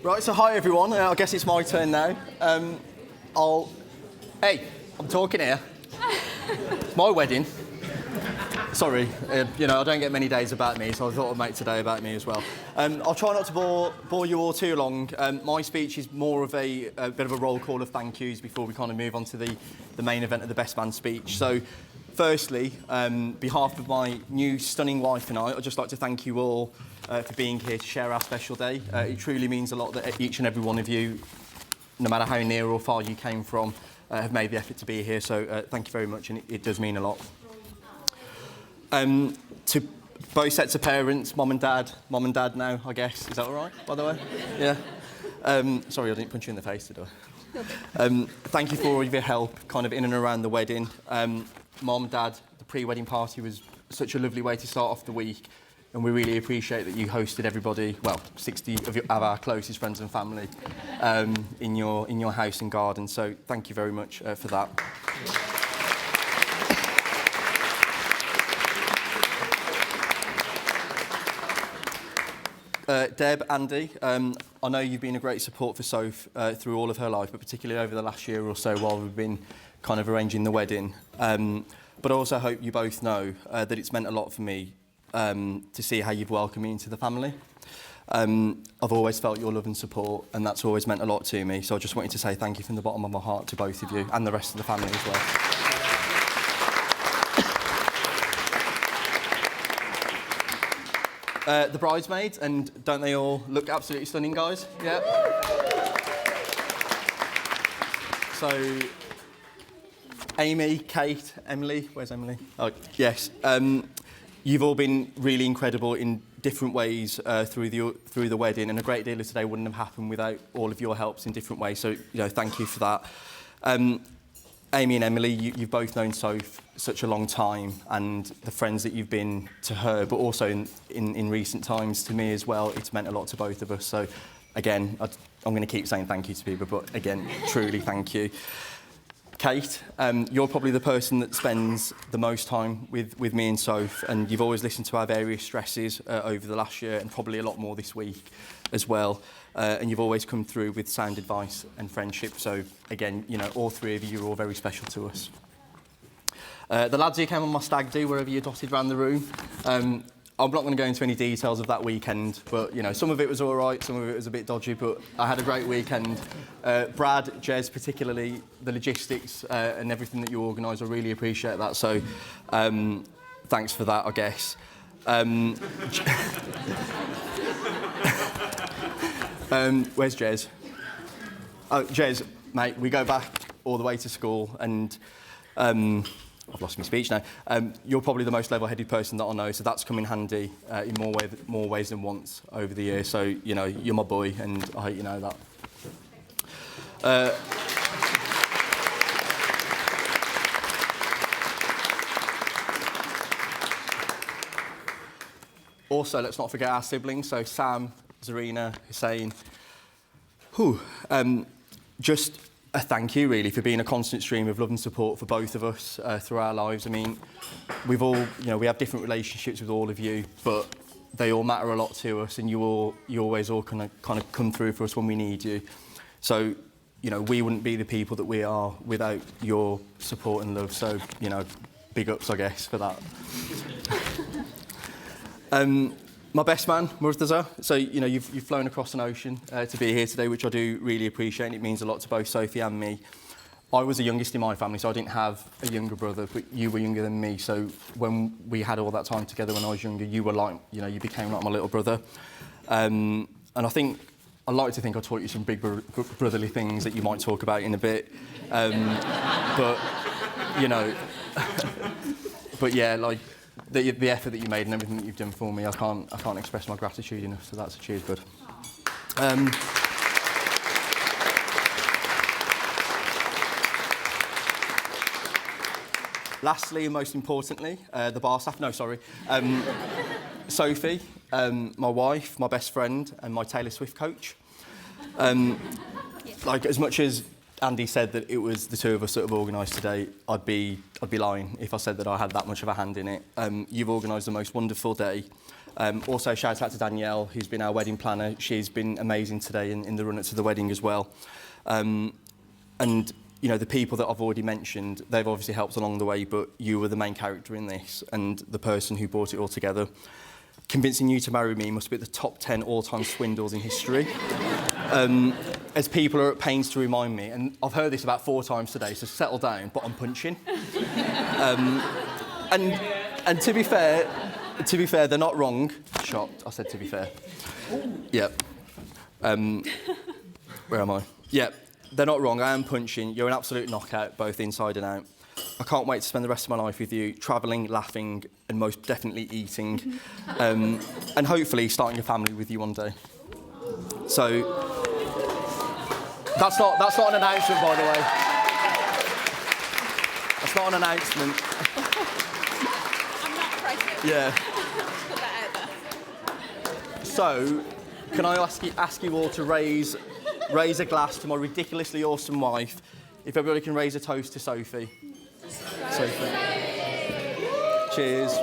Right, so hi everyone. I guess it's my turn now. Hey, I'm talking here. It's my wedding. Sorry, I don't get many days about me, so I thought I'd make today about me as well. I'll try not to bore you all too long. My speech is more of a bit of a roll call of thank yous before we kind of move on to the main event of the Best Man speech. So, firstly, on behalf of my new stunning wife and I'd just like to thank you all for being here to share our special day. It truly means a lot that each and every one of you, no matter how near or far you came from, have made the effort to be here. So thank you very much, and it does mean a lot. To both sets of parents, mum and dad now, I guess. Is that all right, by the way? Yeah. Sorry, I didn't punch you in the face, did I? Thank you for all of your help, kind of in and around the wedding. Mum, dad, the pre-wedding party was such a lovely way to start off the week, and we really appreciate that you hosted everybody, well, 60 of our closest friends and family, in your house and garden. So thank you very much for that. Deb, Andy, I know you've been a great support for Soph through all of her life, but particularly over the last year or so while we've been kind of arranging the wedding. But I also hope you both know that it's meant a lot for me to see how you've welcomed me into the family. I've always felt your love and support, and that's always meant a lot to me. So I just wanted to say thank you from the bottom of my heart to both of you and the rest of the family as well. The bridesmaids, and don't they all look absolutely stunning, guys? Yeah. So, Amy, Kate, Emily, where's Emily? Oh, yes. You've all been really incredible in different ways through the wedding, and a great deal of today wouldn't have happened without all of your helps in different ways. So, thank you for that. Amy and Emily, you've both known Soph such a long time, and the friends that you've been to her, but also in recent times to me as well, it's meant a lot to both of us. So, again, I'm going to keep saying thank you to people, but again, truly thank you. Kate, you're probably the person that spends the most time with me and Soph, and you've always listened to our various stresses over the last year, and probably a lot more this week as well. And you've always come through with sound advice and friendship. So, again, all three of you are all very special to us. The lads who came on my stag do, wherever you're dotted around the room. I'm not going to go into any details of that weekend, but, some of it was all right, some of it was a bit dodgy, but I had a great weekend. Brad, Jez, particularly, the logistics and everything that you organised, I really appreciate that. So, thanks for that, I guess. Where's Jez? Oh, Jez, mate, we go back all the way to school, and I've lost my speech now. You're probably the most level-headed person that I know, so that's come in handy in more ways than once over the years. So, you're my boy, and I hope you know that. Also, let's not forget our siblings, so Sam, Zarina, Hussein. Just a thank you, really, for being a constant stream of love and support for both of us through our lives. I mean, we've all, we have different relationships with all of you, but they all matter a lot to us, and you always all kind of come through for us when we need you. So, we wouldn't be the people that we are without your support and love. So, big ups, I guess, for that. My best man, Murtaza. So, you've flown across an ocean to be here today, which I do really appreciate, and it means a lot to both Sophie and me. I was the youngest in my family, so I didn't have a younger brother, but you were younger than me. So when we had all that time together when I was younger, you were like, you became like my little brother. And I like to think I taught you some big brotherly things that you might talk about in a bit. But yeah, like, the effort that you made and everything that you've done for me, I can't express my gratitude enough. So that's a cheers, bud. Lastly, and most importantly, the bar staff. No, sorry. Sophie, my wife, my best friend, and my Taylor Swift coach. Like, as much as Andy said that it was the two of us that have organised today, I'd be lying if I said that I had that much of a hand in it. You've organised the most wonderful day, Also, shout out to Danielle, who's been our wedding planner. She's been amazing today in the run-up to the wedding as well. And, you know, the people that I've already mentioned, they've obviously helped along the way, but you were the main character in this and the person who brought it all together. Convincing you to marry me must be at the top 10 all-time swindles in history. As people are at pains to remind me, and I've heard this about 4 times today, so settle down, but I'm punching. And to be fair, they're not wrong. Shocked, I said to be fair. Yep. Where am I? Yep, they're not wrong. I am punching. You're an absolute knockout, both inside and out. I can't wait to spend the rest of my life with you, travelling, laughing, and most definitely eating, and hopefully starting a family with you one day. So that's not an announcement, by the way. That's not an announcement. I'm not pregnant. Yeah. Put that out there. So, can I ask you all to raise a glass to my ridiculously awesome wife? If everybody can raise a toast to Sophie. Sophie. Cheers.